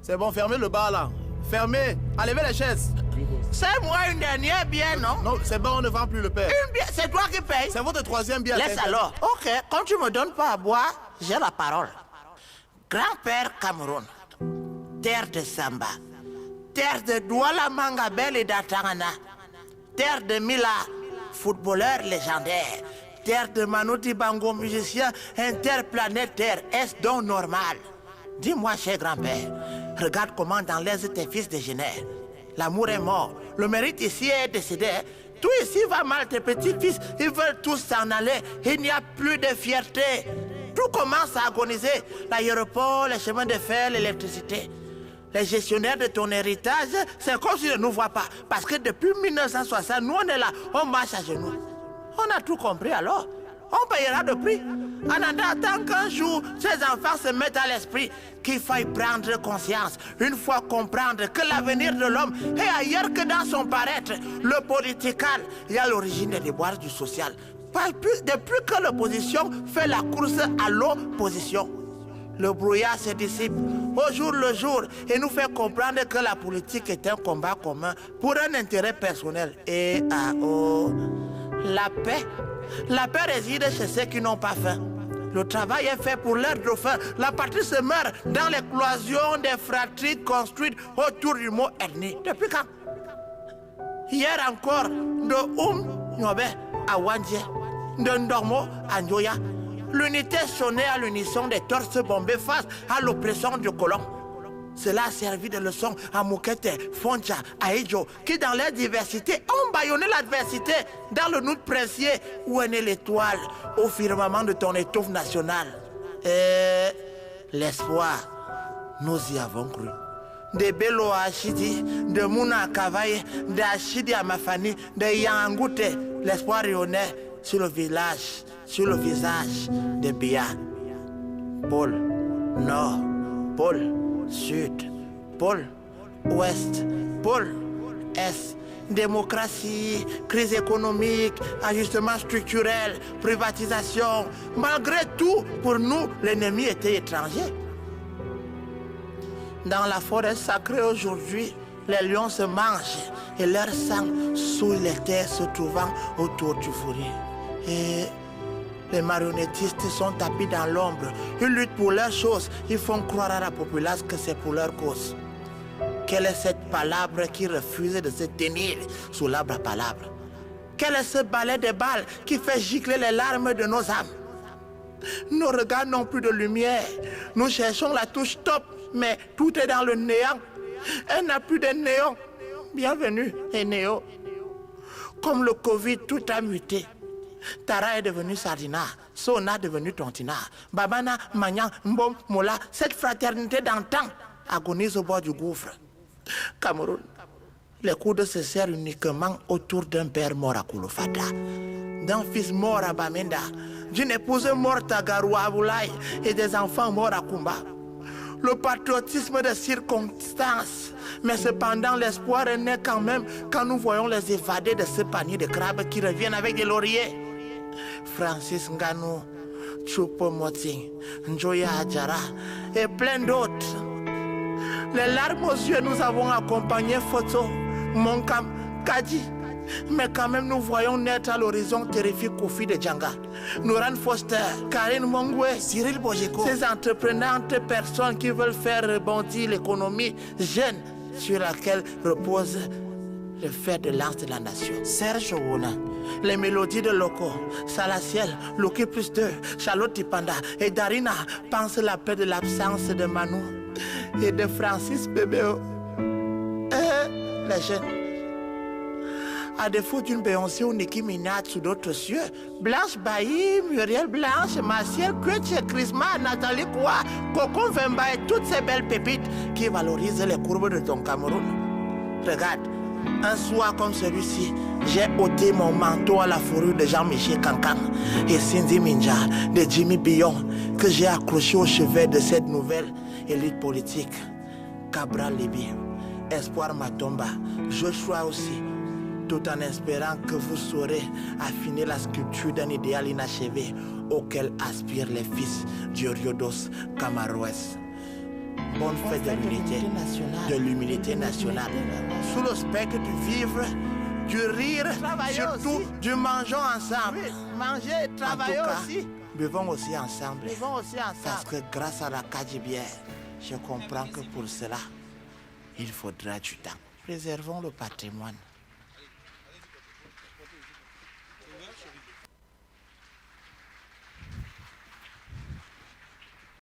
C'est bon, fermez le bar là. Fermez. Enlevez les chaises. C'est moi une dernière bière, non? Non, c'est bon, on ne vend plus le père. Une bière, c'est toi qui paye? C'est votre troisième bière. Laisse alors. Ok, quand tu me donnes pas à boire, j'ai la parole. Grand-père Cameroun, terre de Samba, terre de Douala Mangabel et d'Atangana, terre de Mila, footballeur légendaire, terre de Manouti Bango, musicien interplanétaire. Est-ce donc normal? Dis-moi, cher grand-père, regarde comment dans l'Est tes fils dégénèrent. L'amour est mort, le mérite ici est décédé. Tout ici va mal, tes petits-fils, ils veulent tous s'en aller. Il n'y a plus de fierté. Tout commence à agoniser. L'aéroport, les chemins de fer, l'électricité. Les gestionnaires de ton héritage, c'est comme s'ils ne nous voient pas. Parce que depuis 1960, nous on est là, on marche à genoux. On a tout compris alors. On payera de prix. En attendant qu'un jour, ces enfants se mettent à l'esprit qu'il faille prendre conscience, une fois comprendre que l'avenir de l'homme est ailleurs que dans son paraître. Le political, il y a l'origine des déboires du social. Depuis que l'opposition fait la course à l'opposition, le brouillard se dissipe au jour le jour et nous fait comprendre que la politique est un combat commun pour un intérêt personnel. Et la paix réside chez ceux qui n'ont pas faim. Le travail est fait pour leurs dauphins. La patrie se meurt dans l'éclosion des fratries construites autour du mot ethnie. Depuis quand? Hier encore, de Nyobe à Wandje, de Ndormo à Njoya, l'unité sonnait à l'unisson des torses bombés face à l'oppression du colon. Cela a servi de leçon à Moukete, Foncha, à Ejo, qui dans leur diversité ont bâillonné l'adversité dans le Nout Princier où est née l'étoile au firmament de ton étoffe nationale. Et l'espoir, nous y avons cru. De Bello à Achidi, de Mouna à Kavaye, de Achidi à Mafani, de Yangoute, l'espoir rayonnait sur le village, sur le visage de Bia. Pôle Nord, pôle Sud, pôle Ouest, pôle Est, démocratie, crise économique, ajustement structurel, privatisation. Malgré tout, pour nous, l'ennemi était étranger. Dans la forêt sacrée aujourd'hui, les lions se mangent et leur sang souille les terres se trouvant autour du fourrier. Et les marionnettistes sont tapis dans l'ombre. Ils luttent pour leurs choses. Ils font croire à la populace que c'est pour leur cause. Quelle est cette palabre qui refuse de se tenir sous l'arbre à palabre? Quel est ce balai de balles qui fait gicler les larmes de nos âmes? Nos regards n'ont plus de lumière. Nous cherchons la touche stop, mais tout est dans le néant. Elle n'a plus de néon. Bienvenue, Néo. Comme le Covid, tout a muté. Tara est devenu Sardina, Sona est devenu Tontina, Babana, Magnan, Mbom, Mola, cette fraternité d'antan agonise au bord du gouffre. Cameroun, les coudes se serrent uniquement autour d'un père mort à Kouloufata, d'un fils mort à Bamenda, d'une épouse morte à Garou Aboulaye et des enfants morts à Kumba. Le patriotisme de circonstance, mais cependant l'espoir est né quand même quand nous voyons les évadés de ce panier de crabes qui reviennent avec des lauriers. Francis Nganou, Choupo Moting, Njoya Adjara et plein d'autres. Les larmes aux yeux, nous avons accompagné Photo, Monkam, Kadi. Mais quand même, nous voyons naître à l'horizon terrifique Kofi de Djanga, Nouran Foster, Karine Mongwe, Cyril Bojeko. Ces entreprenantes personnes qui veulent faire rebondir l'économie jeune sur laquelle repose le fer de lance de la nation. Serge Ouna, les mélodies de Loco, Salaciel, Loki plus 2, Charlotte Tipanda et Darina pensent la paix de l'absence de Manu et de Francis Bébéo. Les jeunes. À défaut d'une Beyoncé ou Nicki Minaj sous d'autres cieux, Blanche Bailly, Muriel Blanche, Martial Kretsch, Chrisma, Nathalie Koua, Coco Vemba et toutes ces belles pépites qui valorisent les courbes de ton Cameroun. Regarde, un soir comme celui-ci, j'ai ôté mon manteau à la fourrure de Jean-Michel Kankan et Cindy Minja de Jimmy Billon que j'ai accroché au chevet de cette nouvelle élite politique. Cabral Libi, Espoir Matomba, Joshua aussi, tout en espérant que vous saurez affiner la sculpture d'un idéal inachevé auquel aspirent les fils du Riodos Camaroès. bonne fête de l'unité nationale. Sous le spectre du vivre, du rire, surtout du mangeons ensemble. Oui, manger et travailler aussi. Buvons aussi ensemble. Parce Parce que grâce à la Kadjibière, je comprends que pour cela, il faudra du temps. Préservons le patrimoine.